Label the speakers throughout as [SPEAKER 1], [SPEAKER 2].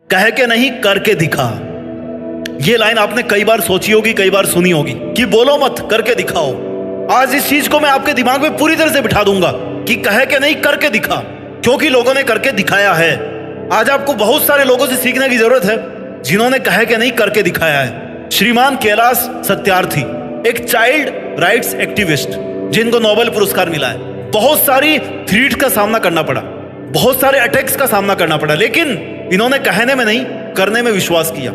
[SPEAKER 1] कह के नहीं करके दिखा। ये लाइन आपने कई बार सोची होगी, कई बार सुनी होगी कि बोलो मत करके दिखाओ। आज इस चीज को मैं आपके दिमाग में पूरी तरह से बिठा दूंगा कि कह के नहीं करके दिखा, क्योंकि लोगों ने करके दिखाया है। आज आपको बहुत सारे लोगों से सीखने की जरूरत है जिन्होंने कह के नहीं करके दिखाया है। श्रीमान कैलाश सत्यार्थी एक चाइल्ड राइट्स एक्टिविस्ट जिनको नोबेल पुरस्कार मिला है। बहुत सारी थ्रेट्स का सामना करना पड़ा, बहुत सारे अटैक्स का सामना करना पड़ा, लेकिन इन्होंने कहने में नहीं करने में विश्वास किया।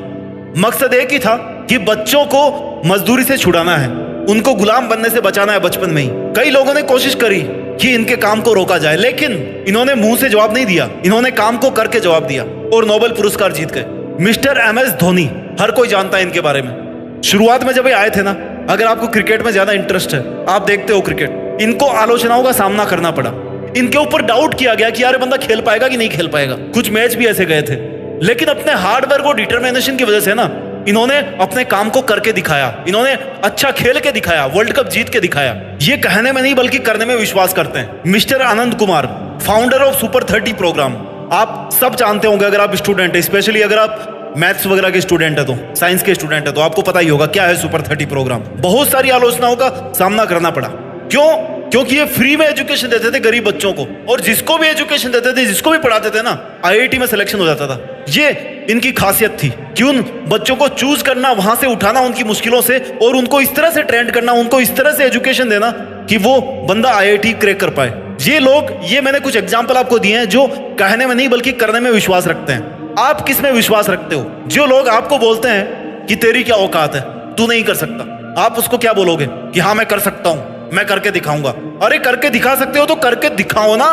[SPEAKER 1] मकसद एक ही था कि बच्चों को मजदूरी से छुड़ाना है, उनको गुलाम बनने से बचाना है बचपन में ही। कई लोगों ने कोशिश करी कि इनके काम को रोका जाए, लेकिन इन्होंने मुंह से जवाब नहीं दिया, इन्होंने काम को करके जवाब दिया और नोबेल पुरस्कार जीत गए। मिस्टर MS धोनी, हर कोई जानता है इनके बारे में। शुरुआत में जब ये आए थे ना, अगर आपको क्रिकेट में ज्यादा इंटरेस्ट है, आप देखते हो क्रिकेट, इनको आलोचनाओं का सामना करना पड़ा। इनके ऊपर डाउट किया गया कि यार बंदा खेल पाएगा कि नहीं खेल पाएगा। कुछ मैच भी ऐसे गए थे, लेकिन अपने हार्डवर्क और डिटर्मिनेशन की वजह से ना इन्होंने अपने काम को करके दिखाया। इन्होंने अच्छा खेल के दिखाया, वर्ल्ड कप जीत के दिखाया। ये कहने में नहीं बल्कि करने में विश्वास करते हैं। Mister Anand Kumar, founder of Super 30 programme, आप सब जानते होंगे अगर आप स्टूडेंट है, स्पेशली अगर आप मैथ्स वगैरह के स्टूडेंट है, तो साइंस के स्टूडेंट है, तो आपको पता ही होगा क्या है सुपर 30 प्रोग्राम। बहुत सारी आलोचनाओं का सामना करना पड़ा। क्यों? क्योंकि ये फ्री में एजुकेशन देते थे गरीब बच्चों को, और जिसको भी एजुकेशन देते थे, जिसको भी पढ़ाते थे ना, IIT में सिलेक्शन हो जाता था। ये इनकी खासियत थी कि उन बच्चों को चूज करना, वहां से उठाना उनकी मुश्किलों से, और उनको इस तरह से ट्रेंड करना, उनको इस तरह से एजुकेशन देना कि वो बंदा IIT क्रैक कर पाए। ये लोग, ये मैंने कुछ एग्जाम्पल आपको दिए हैं जो कहने में नहीं बल्कि करने में विश्वास रखते हैं। आप किस में विश्वास रखते हो? जो लोग आपको बोलते हैं कि तेरी क्या औकात है, तू नहीं कर सकता, आप उसको क्या बोलोगे कि हाँ मैं कर सकता हूं, मैं करके दिखाऊंगा। अरे करके दिखा सकते हो तो करके दिखाओ ना,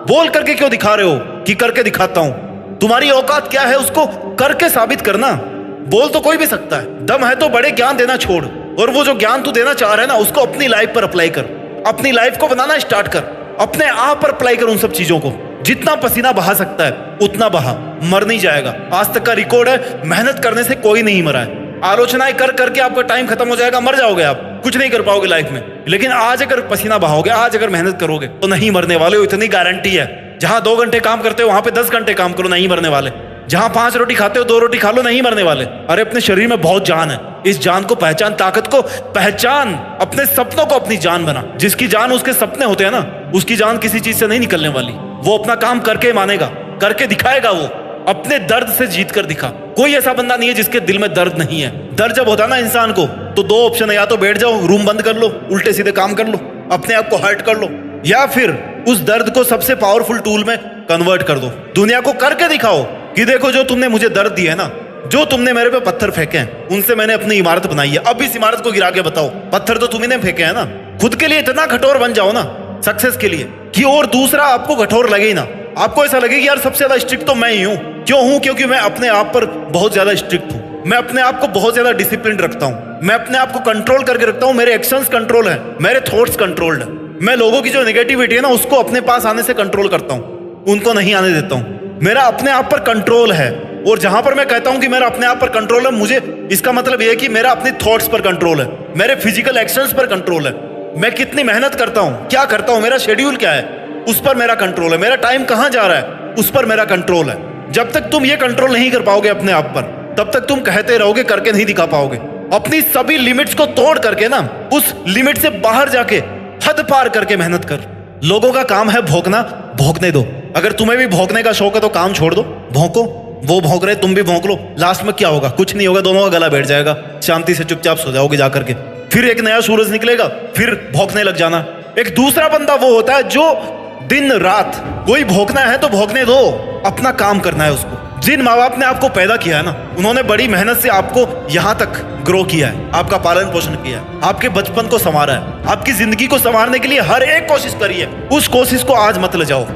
[SPEAKER 1] बोल करके क्यों दिखा रहे हो कि करके दिखाता हूं? तुम्हारी औकात क्या है उसको करके साबित करना। बोल तो कोई भी सकता है, दम है तो बड़े ज्ञान देना छोड़, और वो जो ज्ञान तू देना चाह रहा है ना, उसको अपनी लाइफ पर अप्लाई कर, अपनी लाइफ को बनाना स्टार्ट कर, अपने आप पर अप्लाई कर उन सब चीजों को। जितना पसीना बहा सकता है उतना बहा, मर नहीं जाएगा। आज तक का रिकॉर्ड है, मेहनत करने से कोई नहीं मरा है। आलोचनाएं कर करके आपका टाइम खत्म हो जाएगा, मर जाओगे आप, कुछ नहीं कर पाओगे लाइफ में। लेकिन आज अगर पसीना बहाओगे, आज अगर मेहनत करोगे तो नहीं मरने वाले हो, इतनी गारंटी है। जहां 2 घंटे काम करते हो वहां पे 10 घंटे काम करो, नहीं मरने वाले। जहां 5 रोटी खाते हो 2 रोटी खा लो, नहीं मरने वाले। अरे अपने शरीर में बहुत जान है, इस जान को पहचान, ताकत को पहचान, अपने सपनों को अपनी जान बना। जिसकी जान उसके सपने होते हैं ना, उसकी जान किसी चीज से नहीं निकलने वाली। वो अपना काम करके मानेगा, करके दिखाएगा। वो अपने दर्द से जीत कर दिखा। कोई ऐसा बंदा नहीं है जिसके दिल में दर्द नहीं है। दर्द जब होता है ना इंसान को, तो 2 ऑप्शन है, या तो बैठ जाओ, रूम बंद कर लो, उल्टे सीधे काम कर लो, अपने आप को हर्ट कर लो, या फिर उस दर्द को सबसे पावरफुल टूल में कन्वर्ट कर दो। दुनिया को करके दिखाओ कि देखो जो तुमने मुझे दर्द दिया है ना, जो तुमने मेरे पे पत्थर फेंके हैं, उनसे मैंने अपनी इमारत बनाई है। अब इस इमारत को गिरा के बताओ। पत्थर तो तुम्ही ने फेंके हैं ना। खुद के लिए इतना कठोर बन जाओ ना सक्सेस के लिए कि और दूसरा आपको कठोर लगे ही ना। आपको ऐसा लगे कि यार सबसे ज्यादा स्ट्रिक्ट तो मैं ही हूं। क्यों हूं? क्योंकि मैं अपने आप पर बहुत ज्यादा स्ट्रिक्ट हूं। मैं अपने आप को बहुत ज्यादा डिसिप्लिन रखता हूं। मैं अपने आप को कंट्रोल करके रखता हूं। मेरे एक्शंस कंट्रोल है, मेरे थॉट्स कंट्रोल्ड है। मैं लोगों की जो नेगेटिविटी है ना, उसको अपने पास आने से कंट्रोल करता हूं, उनको नहीं आने देता हूं। मेरा अपने आप पर कंट्रोल है। और जहां पर मैं कहता हूं कि मेरा अपने आप पर कंट्रोल है, मुझे इसका मतलब यह है कि मेरा अपने थॉट्स पर कंट्रोल है, मेरे फिजिकल एक्शंस पर कंट्रोल है। मैं कितनी मेहनत करता हूं, क्या करता हूं, मेरा शेड्यूल क्या है, उस पर मेरा कंट्रोल है। मेरा टाइम कहां जा रहा है, उस पर मेरा कंट्रोल है। जब तक तुम ये कंट्रोल नहीं कर पाओगे अपने आप पर, तब तक तुम कहते रहोगे, करके नहीं दिखा पाओगे। अपनी सभी लिमिट्स को तोड़ करके ना, उस लिमिट से बाहर जाके हद पार करके मेहनत कर। लोगों का काम है भौंकना, भौंकने दो। अगर तुम्हें भी भौंकने का शौक है तो काम छोड़ दो, भौंको। वो भौंक रहे, तुम भी भौंक लो। लास्ट में क्या होगा? कुछ नहीं होगा, दोनों का गला बैठ जाएगा, शांति से चुपचाप सो जाओगे जाकर के। फिर एक नया सूरज निकलेगा, फिर भौंकने लग जाना। एक दूसरा बंदा वो होता है जो दिन रात, कोई भौंकना है तो भौंकने दो, अपना काम करना है उसको। जिन माँ बाप ने आपको पैदा किया है ना, उन्होंने बड़ी मेहनत से आपको यहाँ तक ग्रो किया है, आपका पालन पोषण किया है, आपके बचपन को संवारा है, आपकी जिंदगी को संवारने के लिए हर एक कोशिश करी है। उस कोशिश को आज मत ले जाओ।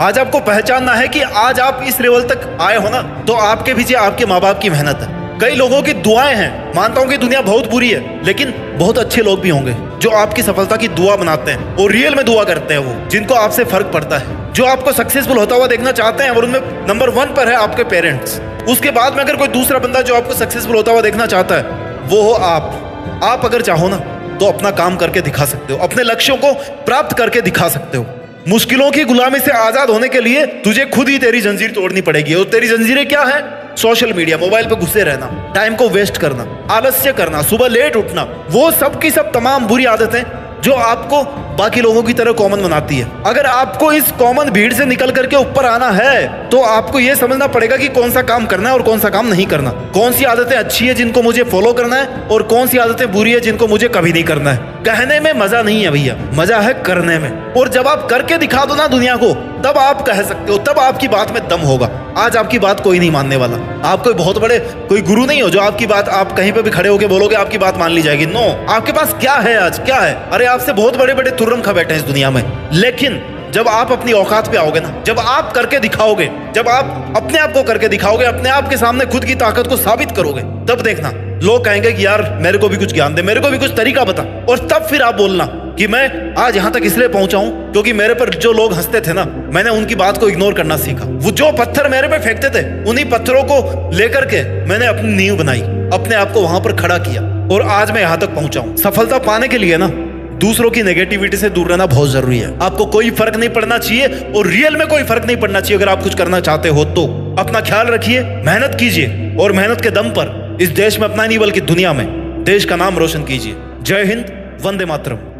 [SPEAKER 1] आज आपको पहचानना है कि आज आप इस लेवल तक आए हो ना, तो आपके पीछे आपके माँ बाप की मेहनत है। कई लोगों की दुआएं हैं। मानता हूं कि दुनिया बहुत बुरी है, लेकिन बहुत अच्छे लोग भी होंगे जो आपकी सफलता की दुआ बनाते हैं और रियल में दुआ करते हैं। वो जिनको आपसे फर्क पड़ता है, जो आपको सक्सेसफुल होता हुआ देखना चाहते हैं, और उनमें नंबर 1 पर है आपके पेरेंट्स। उसके बाद में अगर कोई दूसरा बंदा जो आपको सक्सेसफुल होता हुआ देखना चाहता है, वो हो आप। आप अगर चाहो ना तो अपना काम करके दिखा सकते हो, अपने लक्ष्यों को प्राप्त करके दिखा सकते हो। मुश्किलों की गुलामी से आजाद होने के लिए तुझे खुद ही तेरी जंजीर तोड़नी पड़ेगी। और तेरी जंजीरें क्या है? सोशल मीडिया, मोबाइल पे घुसे रहना, टाइम को वेस्ट करना, आलस्य करना, सुबह लेट उठना, वो सब की सब तमाम बुरी आदतें जो आपको बाकी लोगों की तरह कॉमन बनाती है। अगर आपको इस कॉमन भीड़ से निकल करके ऊपर आना है तो आपको यह समझना पड़ेगा कि कौन सा काम करना है और कौन सा काम नहीं करना, कौन सी आदतें अच्छी है जिनको मुझे फॉलो करना है और कौन सी आदतें बुरी है जिनको मुझे कभी नहीं करना है। कहने में मजा नहीं है भैया, मजा है करने में। और जब आप करके दिखा दो ना दुनिया को, तब आप कह सकते हो, तब आपकी बात में दम होगा। आज आपकी बात कोई नहीं मानने वाला। आप कोई बहुत बड़े कोई गुरु नहीं हो जो आपकी बात आप कहीं पे भी खड़े होके बोलोगे आपकी बात मान ली जाएगी। नो, आपके पास क्या है आज, क्या है? अरे आपसे बहुत बड़े बड़े तुर्रम खा बैठे हैं इस दुनिया में। लेकिन जब आप अपनी औकात पे आओगे ना, जब आप करके दिखाओगे, जब आप अपने आप को करके दिखाओगे, अपने आप के सामने खुद की ताकत को साबित करोगे, तब देखना लोग कहेंगे कि यार मेरे को भी कुछ ज्ञान दे, मेरे को भी कुछ तरीका बता। और तब फिर आप बोलना कि मैं आज यहां तक इसलिए पहुंचा हूं क्योंकि मेरे पर जो लोग हंसते थे ना, मैंने उनकी बात को इग्नोर करना सीखा। वो जो पत्थर मेरे पे फेंकते थे, उन्हीं पत्थरों को लेकर के मैंने अपनी नींव बनाई, अपने आप को वहां पर खड़ा किया और आज मैं यहां तक पहुंचा हूं। सफलता पाने के लिए ना दूसरों की नेगेटिविटी से दूर रहना बहुत जरूरी है। आपको कोई फर्क नहीं पड़ना चाहिए और रियल में कोई फर्क नहीं पड़ना चाहिए। अगर आप कुछ करना चाहते हो तो अपना ख्याल रखिए, मेहनत कीजिए और मेहनत के दम पर इस देश में अपना नहीं बल्कि दुनिया में देश का नाम रोशन कीजिए। जय हिंद, वंदे मातरम।